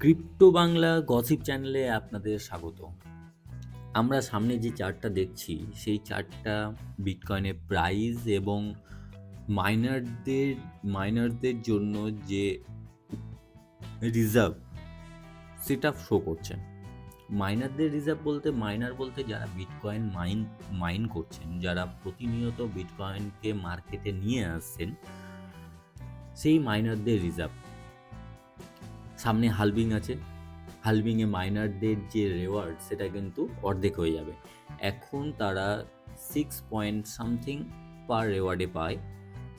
Crypto Bangla gossip চ্যানেলে আপনাদের স্বাগত। আমরা সামনে যে চার্টটা দেখছি, সেই চার্টটা বিটকয়েনের প্রাইস এবং মাইনারদের মাইনারদের জন্য যে রিজার্ভ, সেটা শো করছে। মাইনারদের রিজার্ভ বলতে, মাইনার বলতে যারা বিটকয়েন মাইন করছেন, যারা প্রতিনিয়ত বিটকয়েনকে মার্কেটে নিয়ে আসছেন, সেই মাইনারদের রিজার্ভ। সামনে হালভিং আছে। হালভিংয়ে মাইনারদের যে রেওয়ার্ড, সেটা কিন্তু অর্ধেক হয়ে যাবে। এখন তারা 6 পয়েন্ট সামথিং পার রেওয়ার্ডে পায়,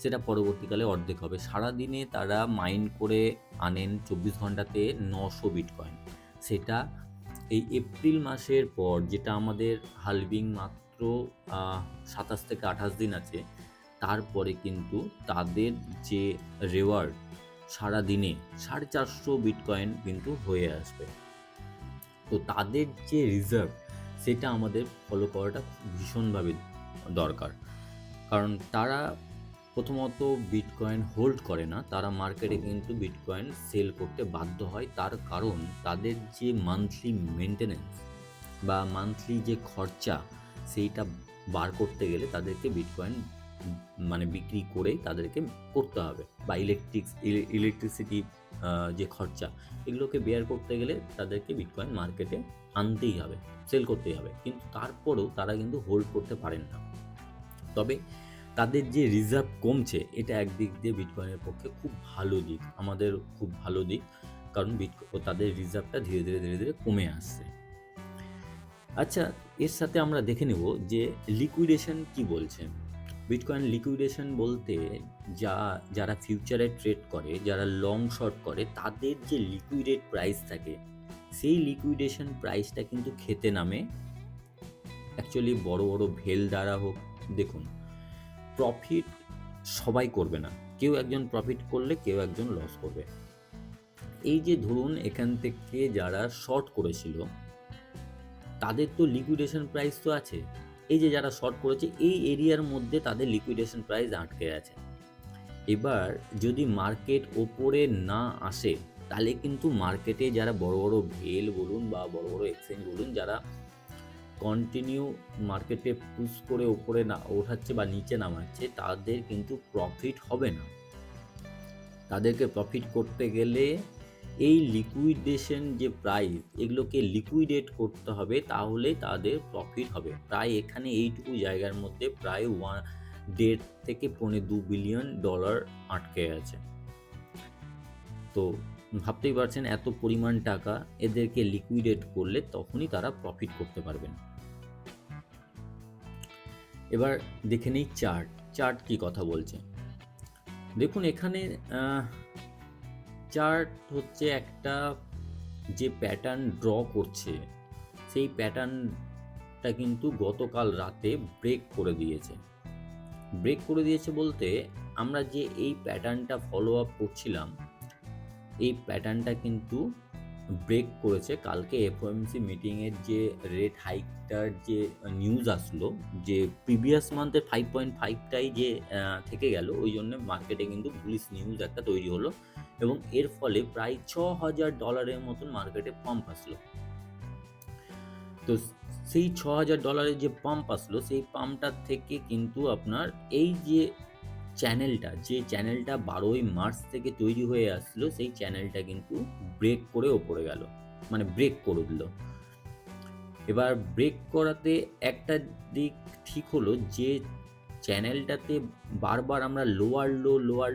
সেটা পরবর্তীকালে অর্ধেক হবে। সারাদিনে তারা মাইন করে আনেন 24 ঘন্টাতে 900 বিটকয়েন। সেটা এই এপ্রিল মাসের পর, যেটা আমাদের হালভিং মাত্র 27 থেকে 28 দিন আছে, তারপরে কিন্তু তাদের যে রেওয়ার্ড সারাদিনে 450 বিটকয়েন কিন্তু হয়ে আসবে। তো তাদের যে রিজার্ভ, সেটা আমাদের ফলো করাটা খুব ভীষণভাবে দরকার। কারণ তারা প্রথমত বিটকয়েন হোল্ড করে না, তারা মার্কেটে কিন্তু বিটকয়েন সেল করতে বাধ্য হয়। তার কারণ তাদের যে মান্থলি মেনটেনেন্স বা মান্থলি যে খরচা, সেইটা বার করতে গেলে তাদেরকে বিটকয়েন মানে বিক্রি করেই তাদেরকে করতে হবে। বা ইলেকট্রিসিটি যে খরচা, এগুলোকে বেয়ার করতে গেলে তাদেরকে বিটকয়েন মার্কেটে আনতেই হবে, সেল করতেই হবে। কিন্তু তারপরেও তারা কিন্তু হোল্ড করতে পারেন না। তবে তাদের যে রিজার্ভ কমছে, এটা একদিক দিয়ে বিটকয়েনের পক্ষে খুব ভালো দিক, আমাদের খুব ভালো দিক। কারণ তাদের রিজার্ভটা ধীরে ধীরে ধীরে ধীরে কমে আসছে। আচ্ছা, এর সাথে আমরা দেখে নেব যে লিকুইডেশন কি বলছে। বিটকয়েন লিকুইডেশন বলতে, যারা ফিউচারে ট্রেড করে, যারা লং শর্ট করে, তাদের যে লিকুইডেড প্রাইস থাকে, সেই লিকুইডেশন প্রাইসটা কিন্তু খেতে নামে অ্যাকচুয়ালি বড় বড় ভেল দ্বারা হোক। দেখুন, প্রফিট সবাই করবে না, কেউ একজন প্রফিট করলে কেউ একজন লস করবে। এই যে ধরুন, এখান থেকে যারা শর্ট করেছিল, তাদের তো লিকুইডেশন প্রাইস তো আছে। এই যে যারা শর্ট করেছে, এই এরিয়ার মধ্যে তাদের লিকুইডেশন প্রাইস আটকে আছে। এবার যদি মার্কেট ওপরে না আসে, তাহলে কিন্তু মার্কেটে যারা বড় বড় ভেল বলুন বা বড় বড় এক্সচেঞ্জ বলুন, যারা কন্টিনিউ মার্কেটে পুশ করে ওপরে না ওঠাচ্ছে বা নিচে নামাচ্ছে, তাদের কিন্তু প্রফিট হবে না। তাদেরকে প্রফিট করতে গেলে এই লিকুইডেশন যে প্রাইস, এগুলোকে লিকুইডেট করতে হবে, তাহলে তাদের প্রফিট হবে। প্রায় এখানে এইটুকু জায়গার মধ্যে প্রায় 1.5 থেকে 2 বিলিয়ন ডলার আটকে আছে। তো ভাবতেই পারছেন, এত পরিমাণ টাকা এদেরকে লিকুইডেট করলে তখনই তারা প্রফিট করতে পারবেন। এবার দেখে নেই চার্ট কি কথা বলছে। দেখুন, এখানে চার্ট হচ্ছে একটা যে প্যাটার্ন ড্র করছে, সেই প্যাটার্নটা কিন্তু গতকাল রাতে ব্রেক করে দিয়েছে। বলতে, আমরা যে এই প্যাটার্নটা ফলো আপ করছিলাম, এই প্যাটার্নটা কিন্তু ব্রেক করেছে। কালকে এফওএমসি মিটিংয়ের যে রেট হাইকটার যে নিউজ আসলো, যে প্রিভিয়াস মান্থের 5.5টাই যে থেকে গেল, ওই জন্য মার্কেটে কিন্তু বুলিশ নিউজ একটা তৈরি হলো, এবং এর ফলে প্রায় $6,000 মতন মার্কেটে পাম্প আসলো। তো সেই $6,000 যে পাম্প আসলো, সেই পাম্পটার থেকে কিন্তু আপনার এই যে চ্যানেলটা 12ই মার্চ থেকে তৈরি হয়ে আসলো, সেই চ্যানেলটা কিন্তু ব্রেক করে ওপরে গেল, মানে ব্রেক করে দিল। এবার ব্রেক করাতে একটা দিক ঠিক হলো, যে চ্যানেলটাতে বারবার আমরা লোয়ার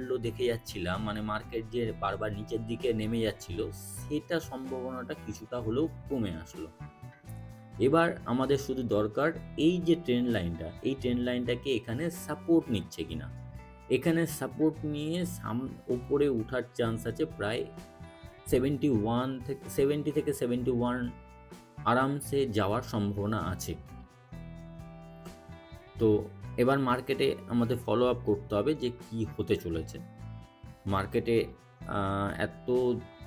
লো দেখে যাচ্ছিলাম, মানে মার্কেট যে বারবার নিচের দিকে নেমে যাচ্ছিল, সেটা সম্ভাবনাটা কিছুটা হলেও কমে আসলো। এবার আমাদের শুধু দরকার এই যে ট্রেন্ড লাইনটাকে এখানে সাপোর্ট নিচ্ছে কিনা। এখানে সাপোর্ট নিয়ে উপরে ওঠার চান্স আছে প্রায় 70 থেকে 71 আরামসে যাওয়ার সম্ভাবনা আছে। তো এবার মার্কেটে আমাদের ফলো আপ করতে হবে যে কি হতে চলেছে। মার্কেটে এত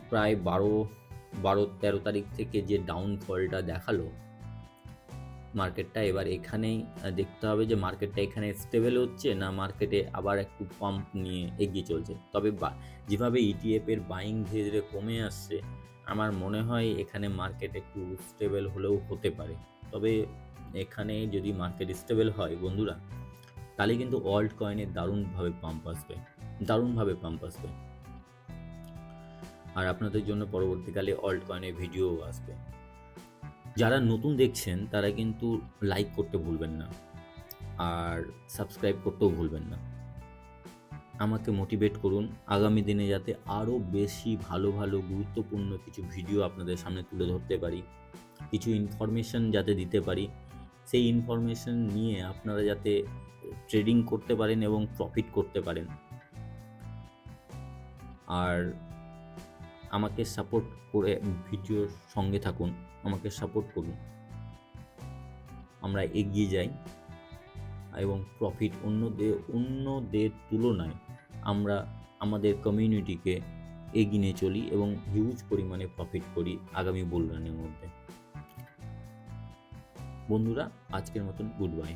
প্রায় 12-13 তারিখ থেকে যে ডাউনফলটা দেখালো, মার্কেটটা এবার এখানেই দেখতে হবে যে মার্কেটটা এখানে স্টেবল হচ্ছে না মার্কেটে আবার একটু পাম্প নিয়ে এগিয়ে চলছে। তবে যেভাবে ইটিএফ এর বাইং ধীরে ধীরে কমে আসছে, আমার মনে হয় এখানে মার্কেট একটু স্টেবল হলেও হতে পারে। তবে এখানে যদি মার্কেট স্টেবল হয় বন্ধুরা, তাহলে কিন্তু অল্ট কয়েনে দারুণভাবে পাম্প আসবে। আর আপনাদের জন্য পরবর্তীকালে অল্ট কয়েনের ভিডিও আসবে। যারা নতুন দেখছেন তারা কিন্তু লাইক করতে ভুলবেন না, আর সাবস্ক্রাইব করতেও ভুলবেন না। আমাকে মোটিভেট করুন আগামী দিনে যাতে আরও বেশি ভালো ভালো গুরুত্বপূর্ণ কিছু ভিডিও আপনাদের সামনে তুলে ধরতে পারি, কিছু ইনফরমেশন যাতে দিতে পারি, সেই ইনফরমেশন নিয়ে আপনারা যাতে ট্রেডিং করতে পারেন এবং প্রফিট করতে পারেন। আর আমাকে সাপোর্ট করে ভিডিওর সঙ্গে থাকুন, আমাকে সাপোর্ট করুন, আমরা এগিয়ে যাই এবং প্রফিট অন্যদের তুলনায় আমরা আমাদের কমিউনিটিকে এগিয়ে নিয়ে চলি এবং হিউজ পরিমাণে প্রফিট করি আগামী বুল রানের মধ্যে। বন্ধুরা, আজকের মতন গুড বাই।